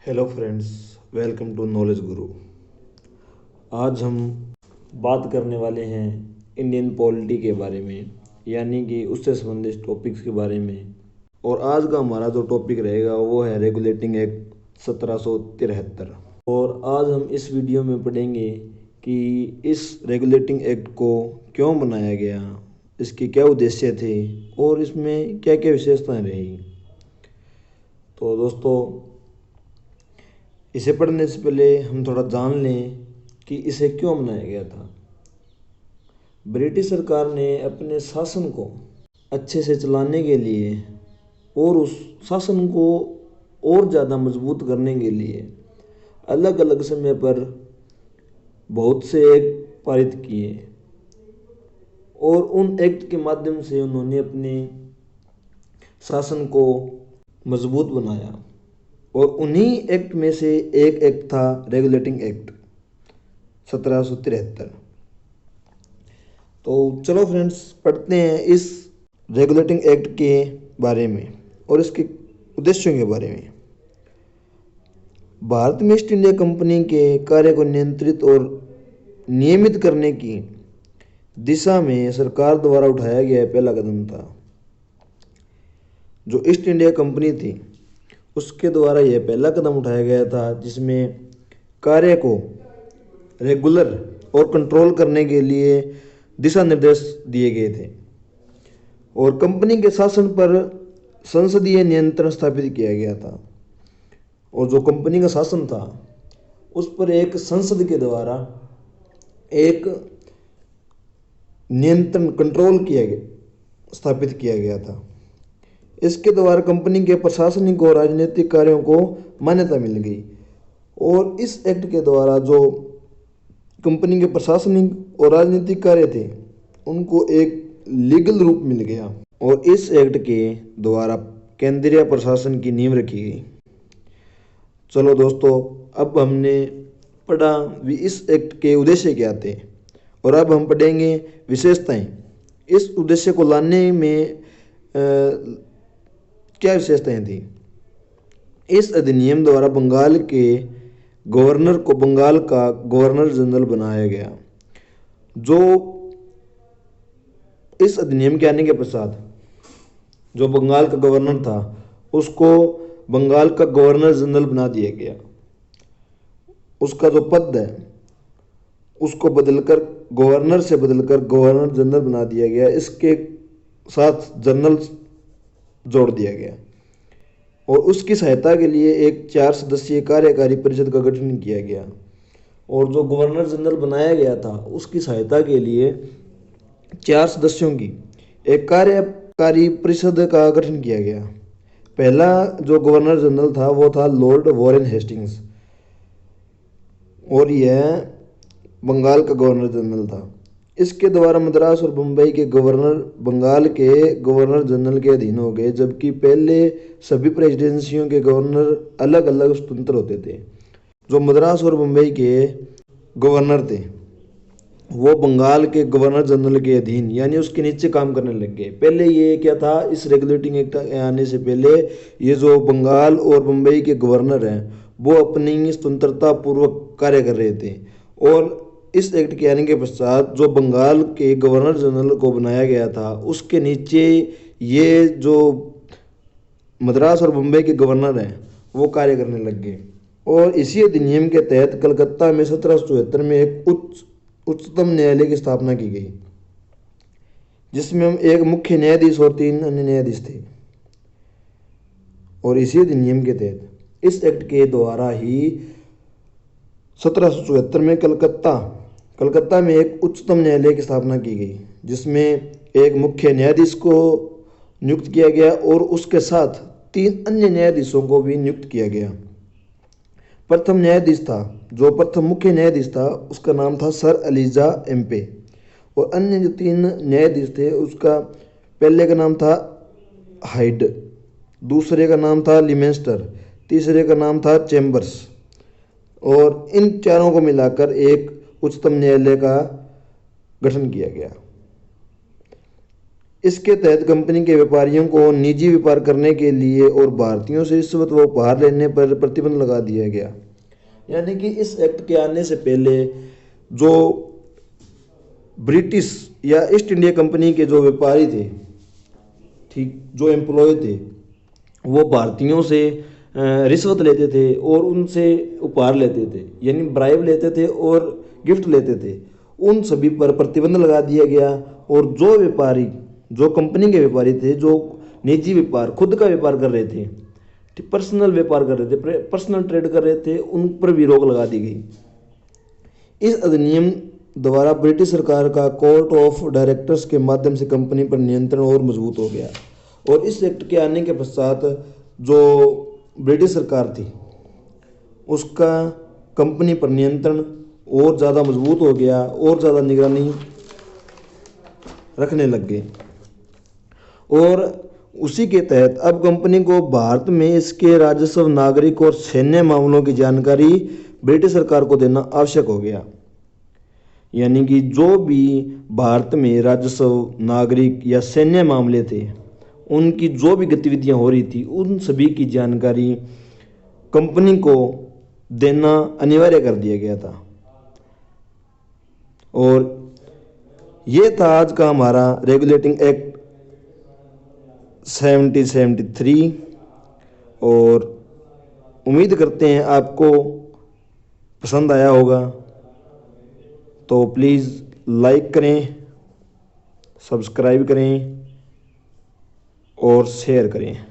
Hello friends, welcome to Knowledge Guru. आज हम बात करने वाले हैं इंडियन पॉलिटी के बारे में, यानी कि उससे संबंधित टॉपिक्स के बारे में। और आज का हमारा जो टॉपिक रहेगा वो है रेगुलेटिंग एक्ट 1773। और आज हम इस वीडियो में पढ़ेंगे कि इस रेगुलेटिंग एक्ट को क्यों बनाया गया, इसके क्या उद्देश्य थे और इसमें क्या क्या विशेषताएं रही। तो दोस्तों, इसे पढ़ने से पहले हम थोड़ा जान लें कि इसे क्यों बनाया गया था। ब्रिटिश सरकार ने अपने शासन को अच्छे से चलाने के लिए और उस शासन को और ज़्यादा मजबूत करने के लिए अलग अलग समय पर बहुत से एक्ट पारित किए और उन एक्ट के माध्यम से उन्होंने अपने शासन को मजबूत बनाया। और उन्हीं एक्ट में से एक एक्ट था रेगुलेटिंग एक्ट 1773। तो चलो फ्रेंड्स, पढ़ते हैं इस रेगुलेटिंग एक्ट के बारे में और इसके उद्देश्यों के बारे में। भारत में ईस्ट इंडिया कंपनी के कार्य को नियंत्रित और नियमित करने की दिशा में सरकार द्वारा उठाया गया पहला कदम था। जो ईस्ट इंडिया कंपनी थी उसके द्वारा यह पहला कदम उठाया गया था जिसमें कार्य को रेगुलर और कंट्रोल करने के लिए दिशा निर्देश दिए गए थे और कंपनी के शासन पर संसदीय नियंत्रण स्थापित किया गया था। और जो कंपनी का शासन था उस पर एक संसद के द्वारा एक नियंत्रण कंट्रोल किया गया, स्थापित किया गया था। इसके द्वारा कंपनी के प्रशासनिक और राजनीतिक कार्यों को मान्यता मिल गई और इस एक्ट के द्वारा जो कंपनी के प्रशासनिक और राजनीतिक कार्य थे उनको एक लीगल रूप मिल गया और इस एक्ट के द्वारा केंद्रीय प्रशासन की नींव रखी गई। चलो दोस्तों, अब हमने पढ़ा इस एक्ट के उद्देश्य क्या थे और अब हम पढ़ेंगे विशेषताएं। इस उद्देश्य को लाने में क्या विशेषताएं थी। इस अधिनियम द्वारा बंगाल के गवर्नर को बंगाल का गवर्नर जनरल बनाया गया। जो इस अधिनियम के आने के पश्चात जो बंगाल का गवर्नर था उसको बंगाल का गवर्नर जनरल बना दिया गया। उसका जो पद है उसको बदलकर गवर्नर से बदलकर गवर्नर जनरल बना दिया गया। इसके साथ जनरल जोड़ दिया गया और उसकी सहायता के लिए एक 4 सदस्यीय कार्यकारी परिषद का गठन किया गया। और जो गवर्नर जनरल बनाया गया था उसकी सहायता के लिए 4 सदस्यों की एक कार्यकारी परिषद का गठन किया गया। पहला जो गवर्नर जनरल था वो था लॉर्ड वॉरेन हेस्टिंग्स और यह बंगाल का गवर्नर जनरल था। इसके द्वारा मद्रास और मुंबई के गवर्नर बंगाल के गवर्नर जनरल के अधीन हो गए, जबकि पहले सभी प्रेसिडेंसियों के गवर्नर अलग अलग स्वतंत्र होते थे। जो मद्रास और मुंबई के गवर्नर थे वो बंगाल के गवर्नर जनरल के अधीन यानी उसके नीचे काम करने लग गए। पहले ये क्या था, इस रेगुलेटिंग एक्ट आने से पहले ये जो बंगाल और मुंबई के गवर्नर हैं वो अपनी स्वतंत्रता पूर्वक कार्य कर रहे थे। और इस एक्ट के आने के पश्चात जो बंगाल के गवर्नर जनरल को बनाया गया था उसके नीचे ये जो मद्रास और मुंबई के गवर्नर हैं वो कार्य करने लग गए। और इसी अधिनियम के तहत कलकत्ता में 1774 में एक उच्चतम न्यायालय की स्थापना की गई जिसमें एक मुख्य न्यायाधीश और 3 अन्य न्यायाधीश थे। और इसी अधिनियम के तहत इस एक्ट के द्वारा ही 1774 में कलकत्ता में एक उच्चतम न्यायालय की स्थापना की गई जिसमें एक मुख्य न्यायाधीश को नियुक्त किया गया और उसके साथ 3 अन्य न्यायाधीशों को भी नियुक्त किया गया। प्रथम न्यायाधीश था, जो प्रथम मुख्य न्यायाधीश था उसका नाम था सर एलिजा एम्पे और अन्य जो 3 न्यायाधीश थे उसका पहले का नाम था हाइड, दूसरे का नाम था लिमेंस्टर, तीसरे का नाम था चैम्बर्स। और इन चारों को मिलाकर एक उच्चतम न्यायालय का गठन किया गया। इसके तहत कंपनी के व्यापारियों को निजी व्यापार करने के लिए और भारतीयों से रिश्वत व उपहार लेने पर प्रतिबंध लगा दिया गया। यानी कि इस एक्ट के आने से पहले जो ब्रिटिश या ईस्ट इंडिया कंपनी के जो व्यापारी थे, ठीक, जो एम्प्लॉय थे, वो भारतीयों से रिश्वत लेते थे और उनसे उपहार लेते थे, यानी ब्राइब लेते थे और गिफ्ट लेते थे। उन सभी पर प्रतिबंध लगा दिया गया। और जो व्यापारी, जो कंपनी के व्यापारी थे, जो निजी व्यापार, खुद का व्यापार कर रहे थे, पर्सनल व्यापार कर रहे थे, पर्सनल ट्रेड कर रहे थे, उन पर भी रोक लगा दी गई। इस अधिनियम द्वारा ब्रिटिश सरकार का कोर्ट ऑफ डायरेक्टर्स के माध्यम से कंपनी पर नियंत्रण और मजबूत हो गया। और इस एक्ट के आने के पश्चात जो ब्रिटिश सरकार थी उसका कंपनी पर नियंत्रण और ज़्यादा मजबूत हो गया और ज़्यादा निगरानी रखने लग गए। और उसी के तहत अब कंपनी को भारत में इसके राजस्व, नागरिक और सैन्य मामलों की जानकारी ब्रिटिश सरकार को देना आवश्यक हो गया। यानी कि जो भी भारत में राजस्व, नागरिक या सैन्य मामले थे, उनकी जो भी गतिविधियां हो रही थी, उन सभी की जानकारी कंपनी को देना अनिवार्य कर दिया गया था। और ये था आज का हमारा रेगुलेटिंग एक्ट 7073। और उम्मीद करते हैं आपको पसंद आया होगा। तो प्लीज़ लाइक करें, सब्सक्राइब करें और शेयर करें।